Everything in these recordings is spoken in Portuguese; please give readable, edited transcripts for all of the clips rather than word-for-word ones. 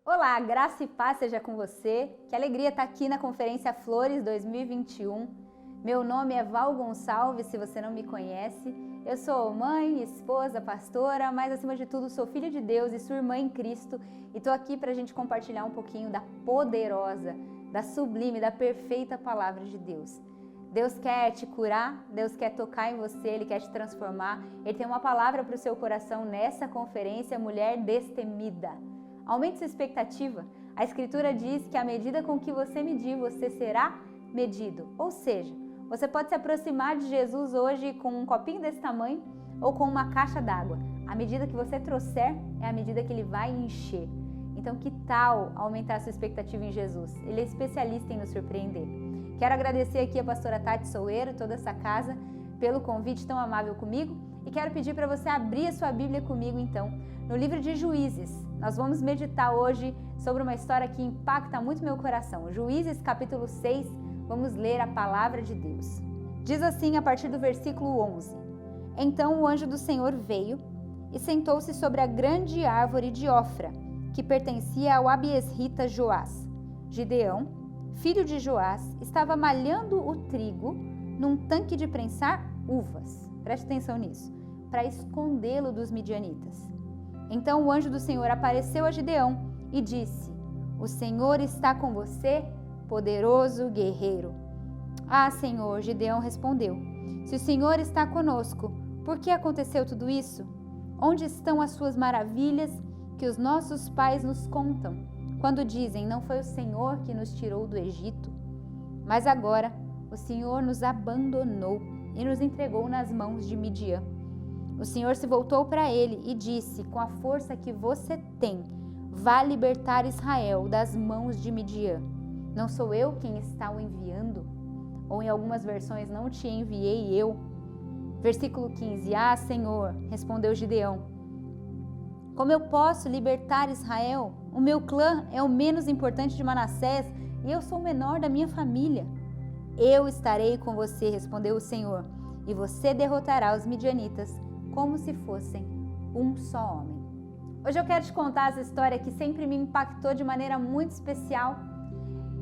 Olá, graça e paz seja com você. Que alegria estar aqui na Conferência Flores 2021. Meu nome é Val Gonçalves, se você não me conhece. Eu sou mãe, esposa, pastora, mas acima de tudo sou filha de Deus e sua irmã em Cristo. E estou aqui para a gente compartilhar um pouquinho da poderosa, da sublime, da perfeita palavra de Deus. Deus quer te curar, Deus quer tocar em você, Ele quer te transformar. Ele tem uma palavra para o seu coração nessa conferência, mulher destemida. Aumente sua expectativa. A Escritura diz que à medida com que você medir, você será medido. Ou seja, você pode se aproximar de Jesus hoje com um copinho desse tamanho ou com uma caixa d'água. À medida que você trouxer, é a medida que Ele vai encher. Então, que tal aumentar sua expectativa em Jesus? Ele é especialista em nos surpreender. Quero agradecer aqui a pastora Tati Soueiro, toda essa casa, pelo convite tão amável comigo. E quero pedir para você abrir a sua Bíblia comigo, então, no livro de Juízes. Nós vamos meditar hoje sobre uma história que impacta muito meu coração. Juízes, capítulo 6, vamos ler a palavra de Deus. Diz assim a partir do versículo 11. Então o anjo do Senhor veio e sentou-se sobre a grande árvore de Ofra, que pertencia ao abiesrita Joás. Gideão, filho de Joás, estava malhando o trigo num tanque de prensar uvas. Preste atenção nisso. Para escondê-lo dos midianitas. Então o anjo do Senhor apareceu a Gideão e disse: O Senhor está com você, poderoso guerreiro. Ah, Senhor, Gideão respondeu: Se o Senhor está conosco, por que aconteceu tudo isso? Onde estão as suas maravilhas que os nossos pais nos contam, quando dizem: Não foi o Senhor que nos tirou do Egito? Mas agora o Senhor nos abandonou e nos entregou nas mãos de Midian. O Senhor se voltou para ele e disse: Com a força que você tem, vá libertar Israel das mãos de Midian. Não sou eu quem está o enviando? Ou em algumas versões, não te enviei eu? Versículo 15. Ah, Senhor, respondeu Gideão, como eu posso libertar Israel? O meu clã é o menos importante de Manassés e eu sou o menor da minha família. Eu estarei com você, respondeu o Senhor, e você derrotará os midianitas como se fossem um só homem. Hoje eu quero te contar essa história que sempre me impactou de maneira muito especial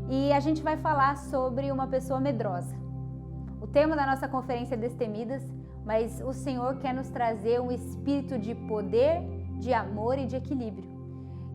e a gente vai falar sobre uma pessoa medrosa. O tema da nossa conferência é Destemidas, mas o Senhor quer nos trazer um espírito de poder, de amor e de equilíbrio.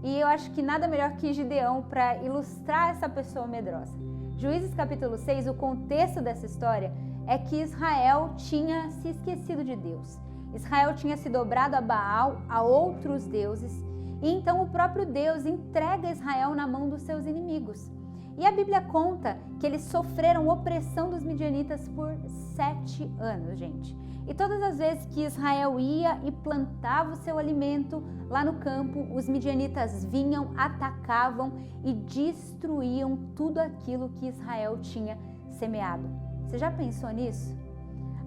E eu acho que nada melhor que Gideão para ilustrar essa pessoa medrosa. Juízes capítulo 6, o contexto dessa história é que Israel tinha se esquecido de Deus. Israel tinha se dobrado a Baal, a outros deuses, e então o próprio Deus entrega Israel na mão dos seus inimigos. E a Bíblia conta que eles sofreram opressão dos midianitas por 7 anos, gente. E todas as vezes que Israel ia e plantava o seu alimento lá no campo, os midianitas vinham, atacavam e destruíam tudo aquilo que Israel tinha semeado. Você já pensou nisso?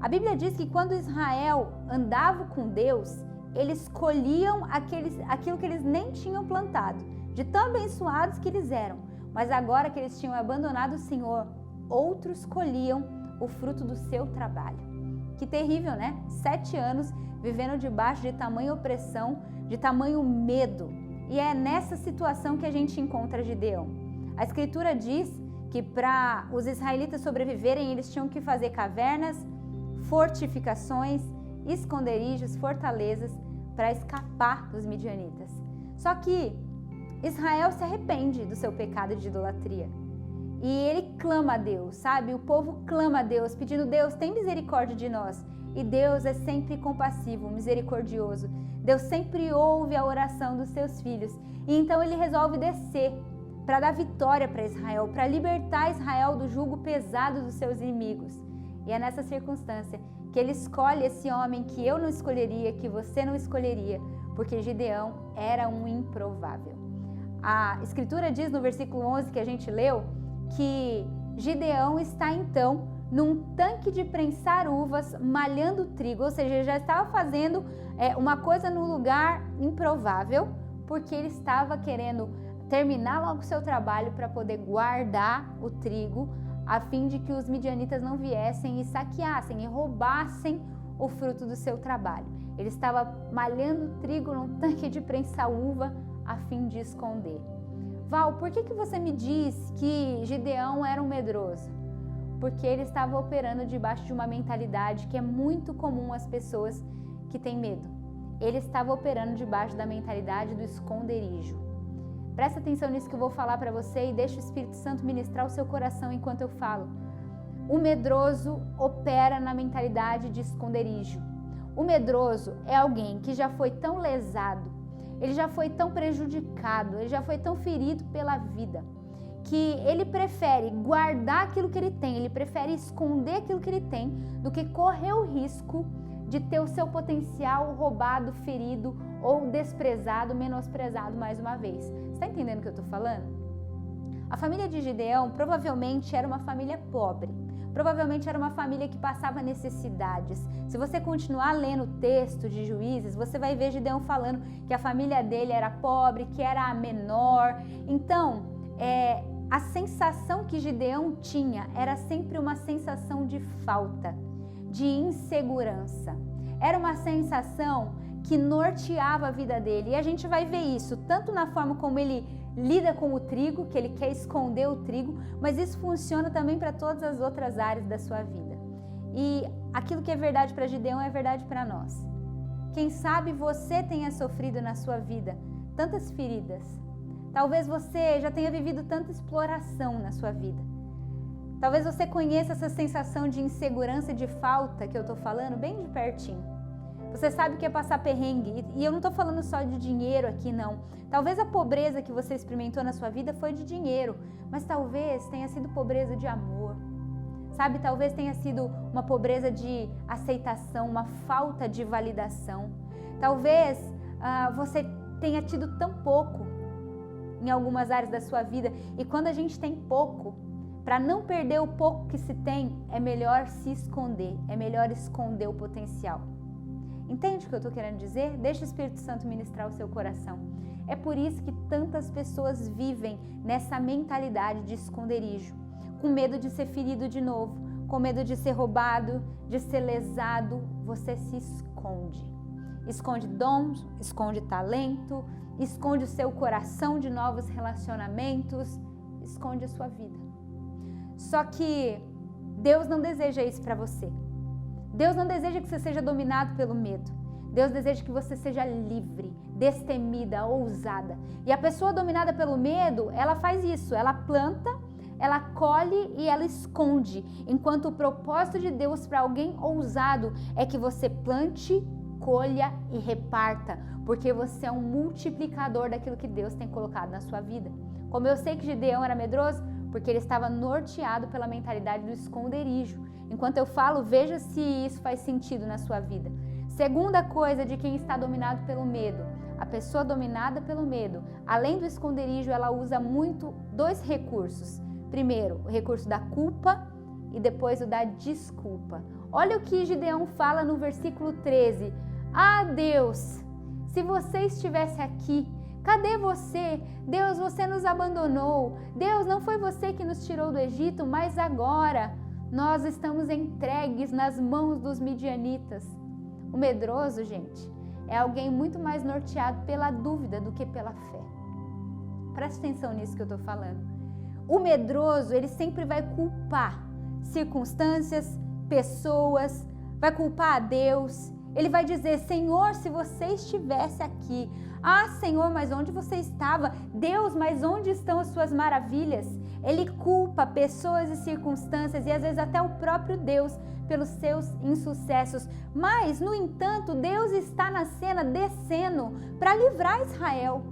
A Bíblia diz que quando Israel andava com Deus, eles colhiam aquilo que eles nem tinham plantado, de tão abençoados que eles eram. Mas agora que eles tinham abandonado o Senhor, outros colhiam o fruto do seu trabalho. Que terrível, né? 7 anos vivendo debaixo de tamanha opressão, de tamanho medo. E é nessa situação que a gente encontra Gideão. A Escritura diz que para os israelitas sobreviverem, eles tinham que fazer cavernas, fortificações, esconderijos, fortalezas para escapar dos midianitas. Só que Israel se arrepende do seu pecado de idolatria e ele clama a Deus, sabe? O povo clama a Deus, pedindo: Deus, tem misericórdia de nós. E Deus é sempre compassivo, misericordioso. Deus sempre ouve a oração dos seus filhos. E então ele resolve descer para dar vitória para Israel, para libertar Israel do jugo pesado dos seus inimigos. E é nessa circunstância que ele escolhe esse homem que eu não escolheria, que você não escolheria, porque Gideão era um improvável. A Escritura diz no versículo 11 que a gente leu, que Gideão está então num tanque de prensar uvas, malhando trigo, ou seja, ele já estava fazendo uma coisa num lugar improvável, porque ele estava querendo terminar logo o seu trabalho para poder guardar o trigo, a fim de que os midianitas não viessem e saqueassem e roubassem o fruto do seu trabalho. Ele estava malhando trigo num tanque de prensar uva a fim de esconder. Val, por que você me diz que Gideão era um medroso? Porque ele estava operando debaixo de uma mentalidade que é muito comum às pessoas que têm medo. Ele estava operando debaixo da mentalidade do esconderijo. Presta atenção nisso que eu vou falar para você e deixa o Espírito Santo ministrar o seu coração enquanto eu falo. O medroso opera na mentalidade de esconderijo. O medroso é alguém que já foi tão lesado, ele já foi tão prejudicado, ele já foi tão ferido pela vida, que ele prefere guardar aquilo que ele tem, ele prefere esconder aquilo que ele tem, do que correr o risco de ter o seu potencial roubado, ferido ou desprezado, menosprezado mais uma vez. Você está entendendo o que eu estou falando? A família de Gideão provavelmente era uma família pobre. Provavelmente era uma família que passava necessidades. Se você continuar lendo o texto de Juízes, você vai ver Gideão falando que a família dele era pobre, que era a menor. Então, a sensação que Gideão tinha era sempre uma sensação de falta, de insegurança. Era uma sensação que norteava a vida dele. E a gente vai ver isso tanto na forma como ele lida com o trigo, que ele quer esconder o trigo, mas isso funciona também para todas as outras áreas da sua vida. E aquilo que é verdade para Gideão é verdade para nós. Quem sabe você tenha sofrido na sua vida tantas feridas. Talvez você já tenha vivido tanta exploração na sua vida. Talvez você conheça essa sensação de insegurança, de falta que eu estou falando bem de pertinho. Você sabe o que é passar perrengue, e eu não estou falando só de dinheiro aqui, não. Talvez a pobreza que você experimentou na sua vida foi de dinheiro, mas talvez tenha sido pobreza de amor. Sabe, talvez tenha sido uma pobreza de aceitação, uma falta de validação. Talvez você tenha tido tão pouco em algumas áreas da sua vida, e quando a gente tem pouco, para não perder o pouco que se tem, é melhor se esconder, é melhor esconder o potencial. Entende o que eu estou querendo dizer? Deixa o Espírito Santo ministrar o seu coração. É por isso que tantas pessoas vivem nessa mentalidade de esconderijo, com medo de ser ferido de novo, com medo de ser roubado, de ser lesado. Você se esconde. Esconde dons, esconde talento, esconde o seu coração de novos relacionamentos, esconde a sua vida. Só que Deus não deseja isso para você. Deus não deseja que você seja dominado pelo medo. Deus deseja que você seja livre, destemida, ousada. E a pessoa dominada pelo medo, ela faz isso. Ela planta, ela colhe e ela esconde. Enquanto o propósito de Deus para alguém ousado é que você plante, colha e reparta. Porque você é um multiplicador daquilo que Deus tem colocado na sua vida. Como eu sei que Gideão era medroso, porque ele estava norteado pela mentalidade do esconderijo. Enquanto eu falo, veja se isso faz sentido na sua vida. Segunda coisa de quem está dominado pelo medo. A pessoa dominada pelo medo, além do esconderijo, ela usa muito dois recursos. Primeiro, o recurso da culpa e depois o da desculpa. Olha o que Gideão fala no versículo 13. Ah, Deus, se você estivesse aqui, cadê você? Deus, você nos abandonou. Deus, não foi você que nos tirou do Egito, mas agora nós estamos entregues nas mãos dos midianitas. O medroso, gente, é alguém muito mais norteado pela dúvida do que pela fé. Preste atenção nisso que eu estou falando. O medroso, ele sempre vai culpar circunstâncias, pessoas, vai culpar a Deus. Ele vai dizer, Senhor, se você estivesse aqui. Ah, Senhor, mas onde você estava? Deus, mas onde estão as suas maravilhas? Ele culpa pessoas e circunstâncias e às vezes até o próprio Deus pelos seus insucessos. Mas, no entanto, Deus está na cena descendo para livrar Israel.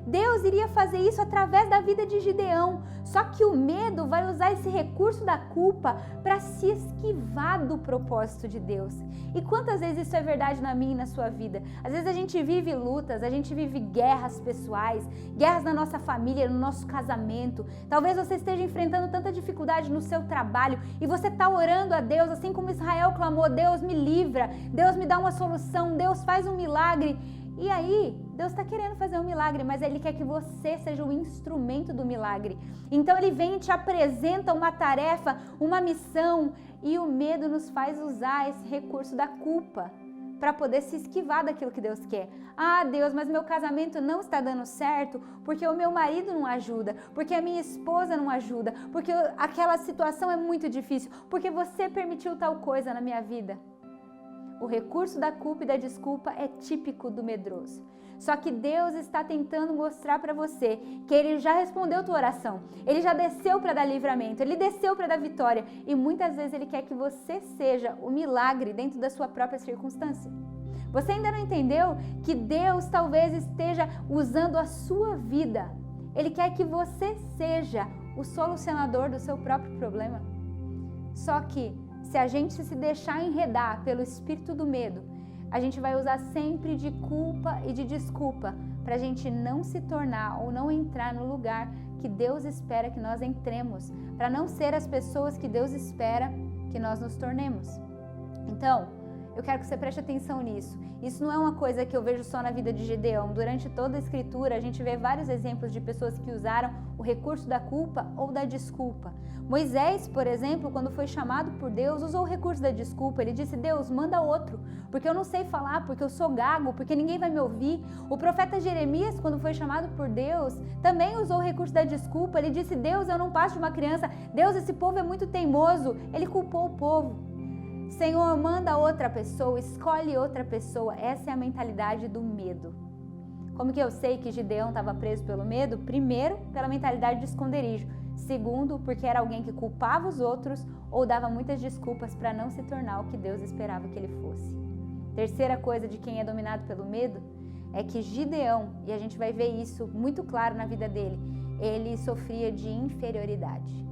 Deus iria fazer isso através da vida de Gideão. Só que o medo vai usar esse recurso da culpa para se esquivar do propósito de Deus. E quantas vezes isso é verdade na minha e na sua vida? Às vezes a gente vive lutas, a gente vive guerras pessoais, guerras na nossa família, no nosso casamento. Talvez você esteja enfrentando tanta dificuldade no seu trabalho e você está orando a Deus, assim como Israel clamou, Deus me livra, Deus me dá uma solução, Deus faz um milagre. E aí, Deus está querendo fazer um milagre, mas Ele quer que você seja o instrumento do milagre. Então Ele vem e te apresenta uma tarefa, uma missão, e o medo nos faz usar esse recurso da culpa para poder se esquivar daquilo que Deus quer. Ah, Deus, mas meu casamento não está dando certo porque o meu marido não ajuda, porque a minha esposa não ajuda, porque aquela situação é muito difícil, porque você permitiu tal coisa na minha vida. O recurso da culpa e da desculpa é típico do medroso. Só que Deus está tentando mostrar para você que Ele já respondeu tua oração. Ele já desceu para dar livramento, Ele desceu para dar vitória. E muitas vezes Ele quer que você seja o milagre dentro da sua própria circunstância. Você ainda não entendeu que Deus talvez esteja usando a sua vida. Ele quer que você seja o solucionador do seu próprio problema. Só que se a gente se deixar enredar pelo espírito do medo, a gente vai usar sempre de culpa e de desculpa para a gente não se tornar ou não entrar no lugar que Deus espera que nós entremos, para não ser as pessoas que Deus espera que nós nos tornemos. Então, eu quero que você preste atenção nisso. Isso não é uma coisa que eu vejo só na vida de Gideão. Durante toda a escritura, a gente vê vários exemplos de pessoas que usaram o recurso da culpa ou da desculpa. Moisés, por exemplo, quando foi chamado por Deus, usou o recurso da desculpa. Ele disse: Deus, manda outro, porque eu não sei falar, porque eu sou gago, porque ninguém vai me ouvir. O profeta Jeremias, quando foi chamado por Deus, também usou o recurso da desculpa. Ele disse: Deus, eu não passo de uma criança. Deus, esse povo é muito teimoso. Ele culpou o povo. Senhor, manda outra pessoa, escolhe outra pessoa. Essa é a mentalidade do medo. Como que eu sei que Gideão estava preso pelo medo? Primeiro, pela mentalidade de esconderijo. Segundo, porque era alguém que culpava os outros ou dava muitas desculpas para não se tornar o que Deus esperava que ele fosse. Terceira coisa de quem é dominado pelo medo é que Gideão, e a gente vai ver isso muito claro na vida dele, ele sofria de inferioridade.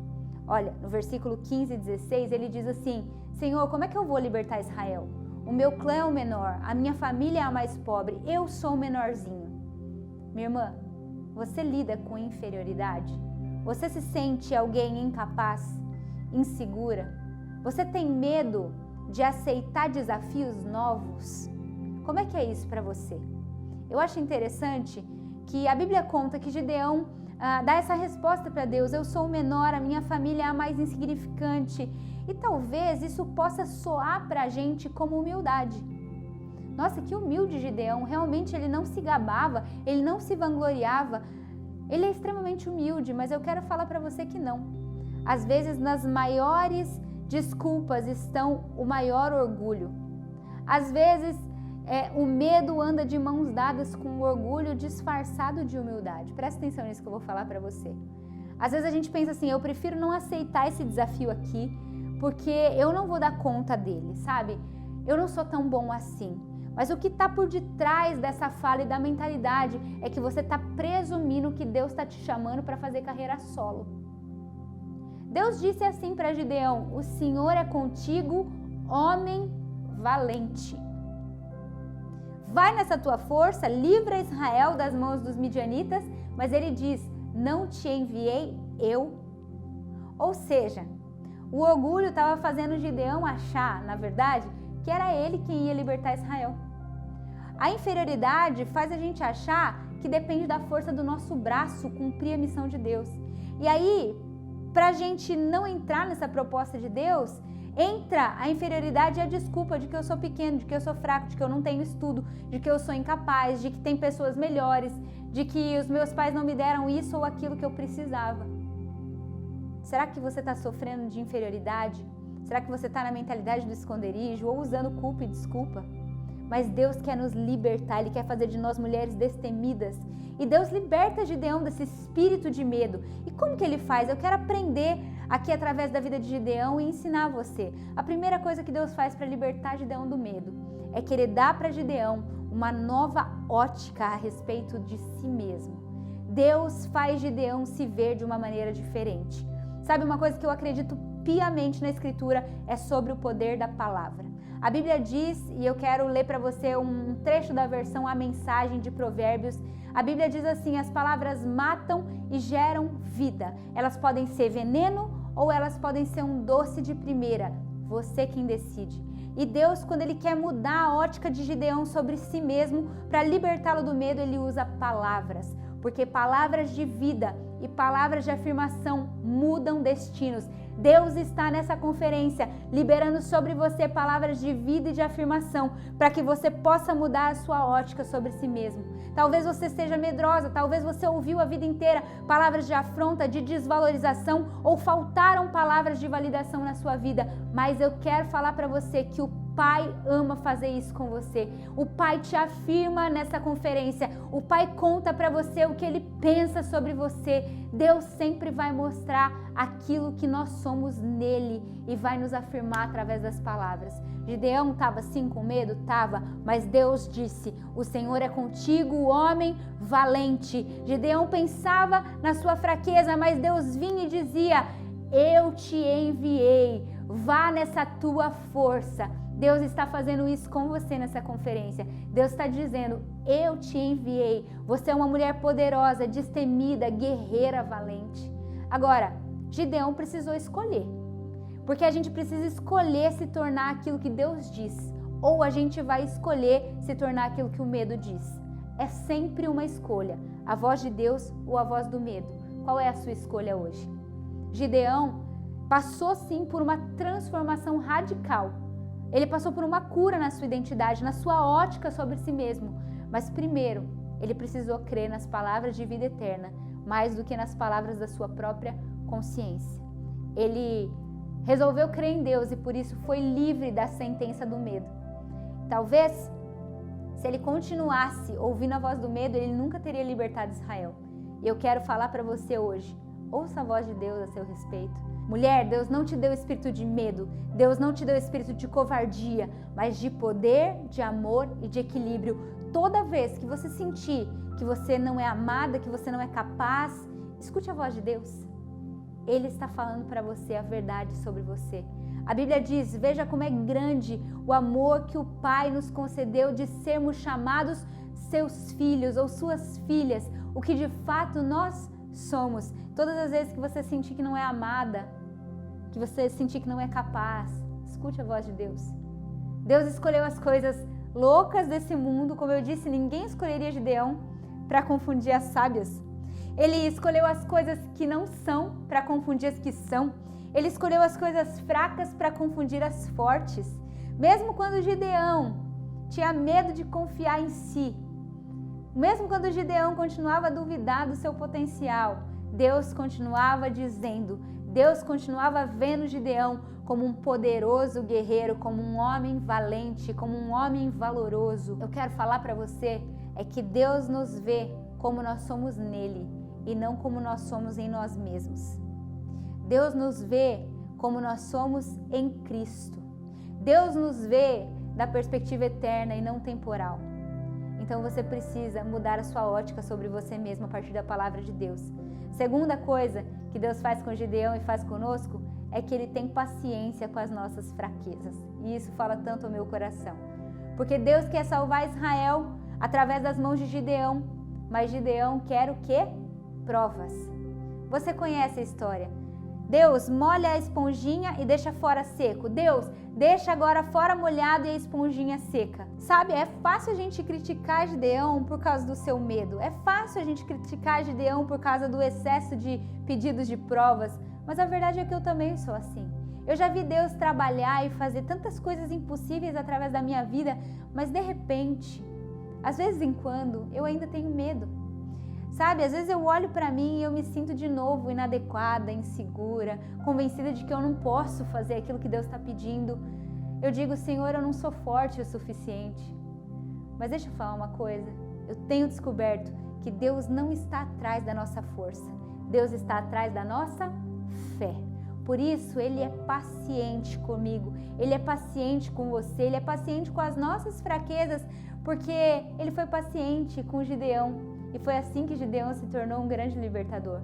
Olha, no versículo 15 e 16, ele diz assim: Senhor, como é que eu vou libertar Israel? O meu clã é o menor, a minha família é a mais pobre, eu sou o menorzinho. Minha irmã, você lida com inferioridade? Você se sente alguém incapaz, insegura? Você tem medo de aceitar desafios novos? Como é que é isso para você? Eu acho interessante que a Bíblia conta que Gideão dá essa resposta para Deus: eu sou o menor, a minha família é a mais insignificante. E talvez isso possa soar para a gente como humildade. Nossa, que humilde Gideão, realmente ele não se gabava, ele não se vangloriava, ele é extremamente humilde, mas eu quero falar para você que não. Às vezes nas maiores desculpas estão o maior orgulho. Às vezes o medo anda de mãos dadas com o orgulho disfarçado de humildade. Presta atenção nisso que eu vou falar para você. Às vezes a gente pensa assim: eu prefiro não aceitar esse desafio aqui, porque eu não vou dar conta dele, sabe? Eu não sou tão bom assim. Mas o que está por detrás dessa fala e da mentalidade é que você está presumindo que Deus está te chamando para fazer carreira solo. Deus disse assim para Gideão: o Senhor é contigo, homem valente. Vai nessa tua força, livra Israel das mãos dos midianitas, mas ele diz: não te enviei eu. Ou seja, o orgulho estava fazendo Gideão achar, na verdade, que era ele quem ia libertar Israel. A inferioridade faz a gente achar que depende da força do nosso braço cumprir a missão de Deus. E aí, para a gente não entrar nessa proposta de Deus, entra a inferioridade e a desculpa de que eu sou pequeno, de que eu sou fraco, de que eu não tenho estudo, de que eu sou incapaz, de que tem pessoas melhores, de que os meus pais não me deram isso ou aquilo que eu precisava. Será que você está sofrendo de inferioridade? Será que você está na mentalidade do esconderijo ou usando culpa e desculpa? Mas Deus quer nos libertar, Ele quer fazer de nós mulheres destemidas. E Deus liberta Gideão desse espírito de medo. E como que Ele faz? Eu quero aprender aqui através da vida de Gideão e ensinar você. A primeira coisa que Deus faz para libertar Gideão do medo é que Ele dá para Gideão uma nova ótica a respeito de si mesmo. Deus faz Gideão se ver de uma maneira diferente. Sabe, uma coisa que eu acredito piamente na Escritura é sobre o poder da palavra. A Bíblia diz, e eu quero ler para você um trecho da versão A Mensagem de Provérbios. A Bíblia diz assim: as palavras matam e geram vida. Elas podem ser veneno ou elas podem ser um doce de primeira. Você quem decide. E Deus, quando Ele quer mudar a ótica de Gideão sobre si mesmo, para libertá-lo do medo, Ele usa palavras. Porque palavras de vida e palavras de afirmação mudam destinos. Deus está nessa conferência liberando sobre você palavras de vida e de afirmação para que você possa mudar a sua ótica sobre si mesmo. Talvez você esteja medrosa, talvez você ouviu a vida inteira palavras de afronta, de desvalorização ou faltaram palavras de validação na sua vida, mas eu quero falar para você que o Pai ama fazer isso com você. O Pai te afirma nessa conferência. O Pai conta para você o que Ele pensa sobre você. Deus sempre vai mostrar aquilo que nós somos nele e vai nos afirmar através das palavras. Gideão estava assim com medo? Estava, mas Deus disse, o Senhor é contigo, homem valente. Gideão pensava na sua fraqueza, mas Deus vinha e dizia, eu te enviei, vá nessa tua força. Deus está fazendo isso com você nessa conferência. Deus está dizendo, eu te enviei. Você é uma mulher poderosa, destemida, guerreira, valente. Agora, Gideão precisou escolher. Porque a gente precisa escolher se tornar aquilo que Deus diz. Ou a gente vai escolher se tornar aquilo que o medo diz. É sempre uma escolha. A voz de Deus ou a voz do medo. Qual é a sua escolha hoje? Gideão passou sim por uma transformação radical. Ele passou por uma cura na sua identidade, na sua ótica sobre si mesmo. Mas primeiro, ele precisou crer nas palavras de vida eterna, mais do que nas palavras da sua própria consciência. Ele resolveu crer em Deus e por isso foi livre da sentença do medo. Talvez, se ele continuasse ouvindo a voz do medo, ele nunca teria libertado Israel. E eu quero falar para você hoje, ouça a voz de Deus a seu respeito. Mulher, Deus não te deu espírito de medo, Deus não te deu espírito de covardia, mas de poder, de amor e de equilíbrio. Toda vez que você sentir que você não é amada, que você não é capaz, escute a voz de Deus. Ele está falando para você a verdade sobre você. A Bíblia diz, veja como é grande o amor que o Pai nos concedeu de sermos chamados seus filhos ou suas filhas, o que de fato nós somos. Todas as vezes que você sentir que não é amada, que você sentir que não é capaz, escute a voz de Deus. Deus escolheu as coisas loucas desse mundo, como eu disse, ninguém escolheria Gideão para confundir as sábias. Ele escolheu as coisas que não são para confundir as que são. Ele escolheu as coisas fracas para confundir as fortes. Mesmo quando Gideão tinha medo de confiar em si, mesmo quando Gideão continuava a duvidar do seu potencial, Deus continuava dizendo, Deus continuava vendo Gideão como um poderoso guerreiro, como um homem valente, como um homem valoroso. Eu quero falar para você é que Deus nos vê como nós somos nele e não como nós somos em nós mesmos. Deus nos vê como nós somos em Cristo. Deus nos vê da perspectiva eterna e não temporal. Então você precisa mudar a sua ótica sobre você mesmo a partir da palavra de Deus. Segunda coisa que Deus faz com Gideão e faz conosco é que Ele tem paciência com as nossas fraquezas. E isso fala tanto ao meu coração. Porque Deus quer salvar Israel através das mãos de Gideão. Mas Gideão quer o quê? Provas. Você conhece a história. Deus molha a esponjinha e deixa fora seco. Deus deixa agora fora molhado e a esponjinha seca. Sabe, é fácil a gente criticar Gideão por causa do seu medo. É fácil a gente criticar Gideão por causa do excesso de pedidos de provas. Mas a verdade é que eu também sou assim. Eu já vi Deus trabalhar e fazer tantas coisas impossíveis através da minha vida, mas de repente, às vezes em quando, eu ainda tenho medo. Sabe, às vezes eu olho para mim e eu me sinto de novo inadequada, insegura, convencida de que eu não posso fazer aquilo que Deus está pedindo. Eu digo, Senhor, eu não sou forte o suficiente. Mas deixa eu falar uma coisa, eu tenho descoberto que Deus não está atrás da nossa força, Deus está atrás da nossa fé. Por isso, Ele é paciente comigo, Ele é paciente com você, Ele é paciente com as nossas fraquezas, porque Ele foi paciente com Gideão. E foi assim que Gideão se tornou um grande libertador.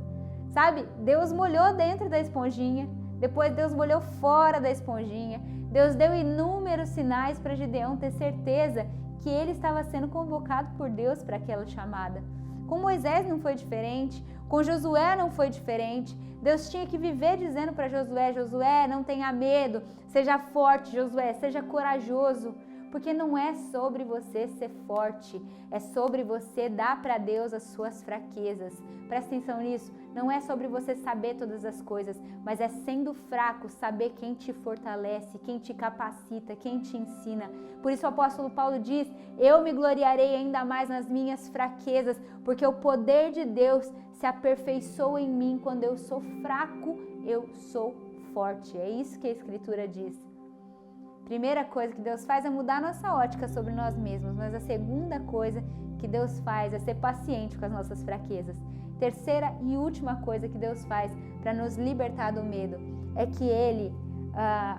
Sabe, Deus molhou dentro da esponjinha, depois Deus molhou fora da esponjinha. Deus deu inúmeros sinais para Gideão ter certeza que ele estava sendo convocado por Deus para aquela chamada. Com Moisés não foi diferente, com Josué não foi diferente. Deus tinha que viver dizendo para Josué, Josué, não tenha medo, seja forte, Josué, seja corajoso. Porque não é sobre você ser forte, é sobre você dar para Deus as suas fraquezas. Presta atenção nisso, não é sobre você saber todas as coisas, mas é sendo fraco, saber quem te fortalece, quem te capacita, quem te ensina. Por isso o apóstolo Paulo diz, eu me gloriarei ainda mais nas minhas fraquezas, porque o poder de Deus se aperfeiçoa em mim. Quando eu sou fraco, eu sou forte. É isso que a Escritura diz. Primeira coisa que Deus faz é mudar a nossa ótica sobre nós mesmos, mas a segunda coisa que Deus faz é ser paciente com as nossas fraquezas. Terceira e última coisa que Deus faz para nos libertar do medo é que Ele,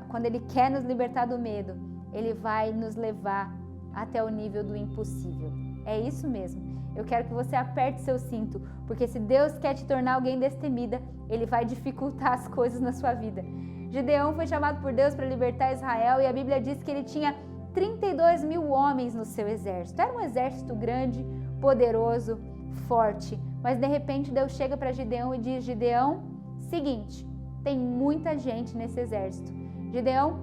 quando Ele quer nos libertar do medo, Ele vai nos levar até o nível do impossível. É isso mesmo. Eu quero que você aperte seu cinto, porque se Deus quer te tornar alguém destemida, Ele vai dificultar as coisas na sua vida. Gideão foi chamado por Deus para libertar Israel e a Bíblia diz que ele tinha 32 mil homens no seu exército. Era um exército grande, poderoso, forte. Mas de repente Deus chega para Gideão e diz, Gideão, seguinte, tem muita gente nesse exército. Gideão,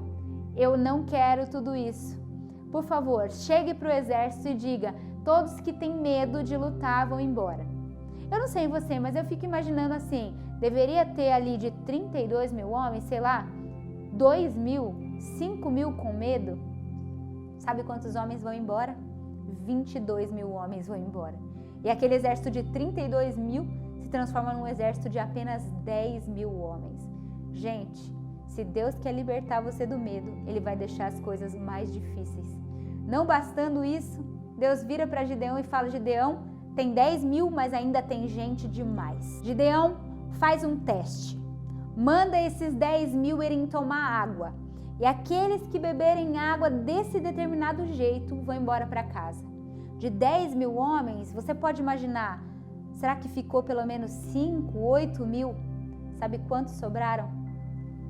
eu não quero tudo isso. Por favor, chegue para o exército e diga, todos que têm medo de lutar vão embora. Eu não sei você, mas eu fico imaginando assim, deveria ter ali de 32 mil homens, sei lá, 2 mil, 5 mil com medo. Sabe quantos homens vão embora? 22 mil homens vão embora. E aquele exército de 32 mil se transforma num exército de apenas 10 mil homens. Gente, se Deus quer libertar você do medo, Ele vai deixar as coisas mais difíceis. Não bastando isso, Deus vira para Gideão e fala, Gideão, tem 10 mil, mas ainda tem gente demais. Gideão, faz um teste. Manda esses 10 mil irem tomar água. E aqueles que beberem água desse determinado jeito vão embora para casa. De 10 mil homens, você pode imaginar, será que ficou pelo menos 5, 8 mil? Sabe quantos sobraram?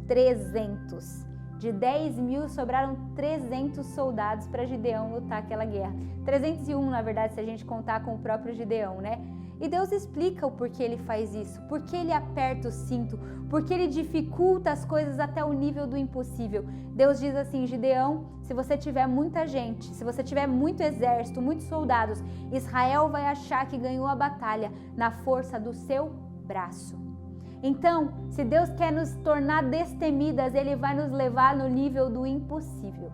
300. De 10 mil sobraram 300 soldados para Gideão lutar aquela guerra. 301, na verdade, se a gente contar com o próprio Gideão, né? E Deus explica o porquê Ele faz isso, porquê Ele aperta o cinto, porquê Ele dificulta as coisas até o nível do impossível. Deus diz assim, Gideão, se você tiver muita gente, se você tiver muito exército, muitos soldados, Israel vai achar que ganhou a batalha na força do seu braço. Então, se Deus quer nos tornar destemidas, Ele vai nos levar no nível do impossível.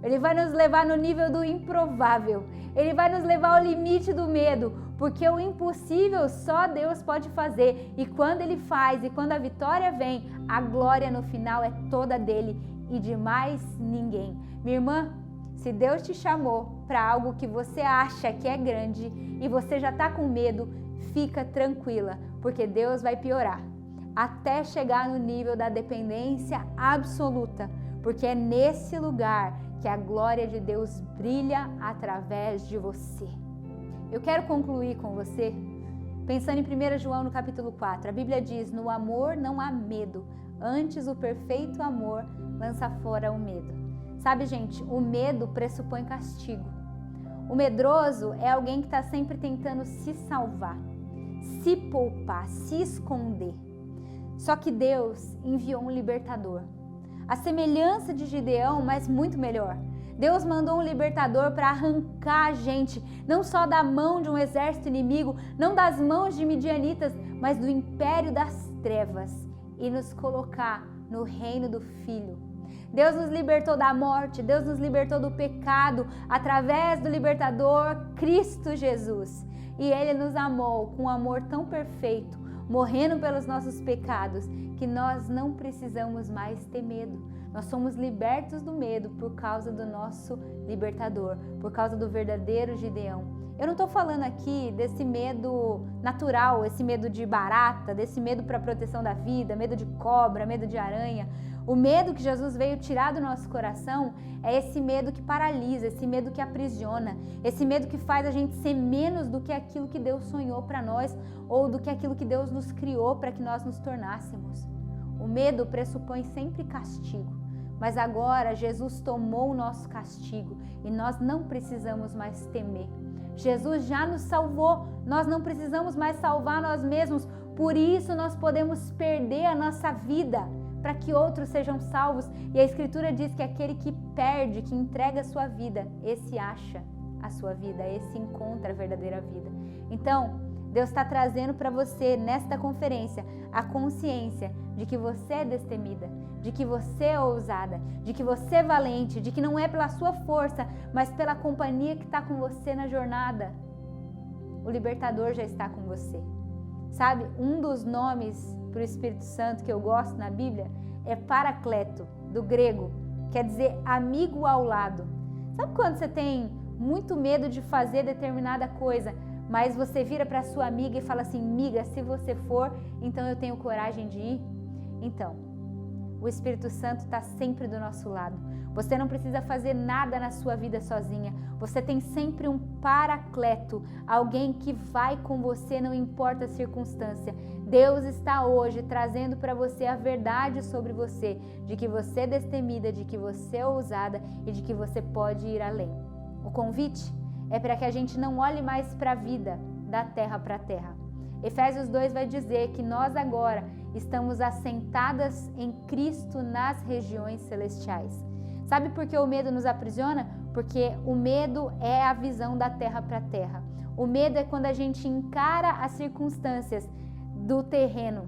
Ele vai nos levar no nível do improvável. Ele vai nos levar ao limite do medo, porque o impossível só Deus pode fazer. E quando Ele faz, e quando a vitória vem, a glória no final é toda dele e de mais ninguém. Minha irmã, se Deus te chamou para algo que você acha que é grande e você já está com medo, fica tranquila, porque Deus vai piorar até chegar no nível da dependência absoluta, porque é nesse lugar que a glória de Deus brilha através de você. Eu quero concluir com você pensando em 1 João no capítulo 4. A Bíblia diz, no amor não há medo, antes o perfeito amor lança fora o medo. Sabe, gente, o medo pressupõe castigo. O medroso é alguém que está sempre tentando se salvar, se poupar, se esconder. Só que Deus enviou um libertador. A semelhança de Gideão, mas muito melhor. Deus mandou um libertador para arrancar a gente, não só da mão de um exército inimigo, não das mãos de midianitas, mas do império das trevas e nos colocar no reino do Filho. Deus nos libertou da morte, Deus nos libertou do pecado através do libertador Cristo Jesus. E Ele nos amou com um amor tão perfeito, morrendo pelos nossos pecados, que nós não precisamos mais ter medo. Nós somos libertos do medo por causa do nosso libertador, por causa do verdadeiro Gideão. Eu não estou falando aqui desse medo natural, esse medo de barata, desse medo para a proteção da vida, medo de cobra, medo de aranha. O medo que Jesus veio tirar do nosso coração é esse medo que paralisa, esse medo que aprisiona, esse medo que faz a gente ser menos do que aquilo que Deus sonhou para nós ou do que aquilo que Deus nos criou para que nós nos tornássemos. O medo pressupõe sempre castigo, mas agora Jesus tomou o nosso castigo e nós não precisamos mais temer. Jesus já nos salvou, nós não precisamos mais salvar nós mesmos, por isso nós podemos perder a nossa vida, para que outros sejam salvos. E a Escritura diz que aquele que perde, que entrega a sua vida, esse acha a sua vida, esse encontra a verdadeira vida. Então, Deus está trazendo para você, nesta conferência, a consciência de que você é destemida, de que você é ousada, de que você é valente, de que não é pela sua força, mas pela companhia que está com você na jornada. O libertador já está com você. Sabe, um dos nomes para o Espírito Santo que eu gosto na Bíblia é Paracleto, do grego, quer dizer amigo ao lado. Sabe quando você tem muito medo de fazer determinada coisa, mas você vira para sua amiga e fala assim: amiga, se você for, então eu tenho coragem de ir? Então, o Espírito Santo está sempre do nosso lado. Você não precisa fazer nada na sua vida sozinha. Você tem sempre um paracleto, alguém que vai com você, não importa a circunstância. Deus está hoje trazendo para você a verdade sobre você, de que você é destemida, de que você é ousada e de que você pode ir além. O convite é para que a gente não olhe mais para a vida da terra para a terra. Efésios 2 vai dizer que nós agora estamos assentadas em Cristo nas regiões celestiais. Sabe por que o medo nos aprisiona? Porque o medo é a visão da terra para a terra. O medo é quando a gente encara as circunstâncias do terreno,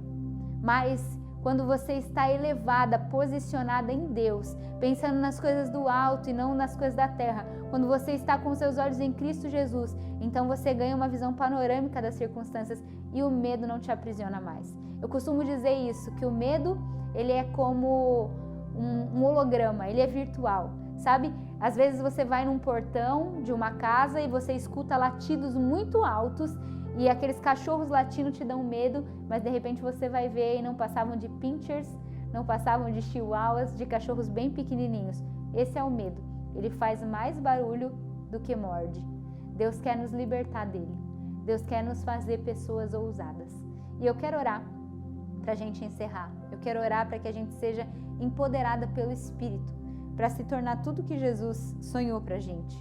mas quando você está elevada, posicionada em Deus, pensando nas coisas do alto e não nas coisas da terra, quando você está com seus olhos em Cristo Jesus, então você ganha uma visão panorâmica das circunstâncias e o medo não te aprisiona mais. Eu costumo dizer isso, que o medo, ele é como um holograma, ele é virtual, sabe? Às vezes você vai num portão de uma casa e você escuta latidos muito altos e aqueles cachorros latindo te dão medo, mas de repente você vai ver e não passavam de pinchers, não passavam de chihuahuas, de cachorros bem pequenininhos. Esse é o medo. Ele faz mais barulho do que morde. Deus quer nos libertar dele. Deus quer nos fazer pessoas ousadas. E eu quero orar para a gente encerrar. Eu quero orar para que a gente seja empoderada pelo Espírito, para se tornar tudo que Jesus sonhou para a gente.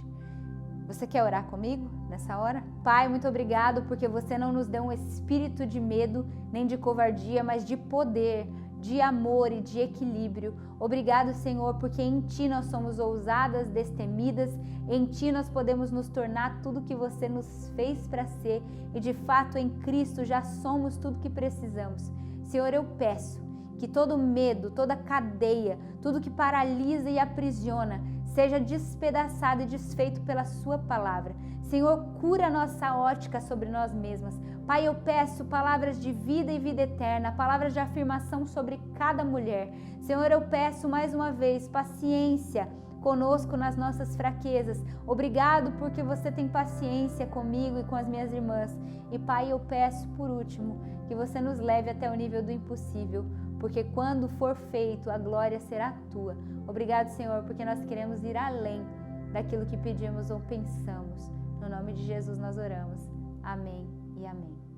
Você quer orar comigo nessa hora? Pai, muito obrigado porque você não nos deu um espírito de medo nem de covardia, mas de poder, de amor e de equilíbrio. Obrigado, Senhor, porque em Ti nós somos ousadas, destemidas, em Ti nós podemos nos tornar tudo que você nos fez para ser e de fato em Cristo já somos tudo que precisamos. Senhor, eu peço que todo medo, toda cadeia, tudo que paralisa e aprisiona, seja despedaçado e desfeito pela sua palavra. Senhor, cura a nossa ótica sobre nós mesmas. Pai, eu peço palavras de vida e vida eterna, palavras de afirmação sobre cada mulher. Senhor, eu peço mais uma vez paciência conosco nas nossas fraquezas. Obrigado porque você tem paciência comigo e com as minhas irmãs. E Pai, eu peço por último que você nos leve até o nível do impossível, porque quando for feito, a glória será tua. Obrigado, Senhor, porque nós queremos ir além daquilo que pedimos ou pensamos. No nome de Jesus nós oramos. Amém e amém.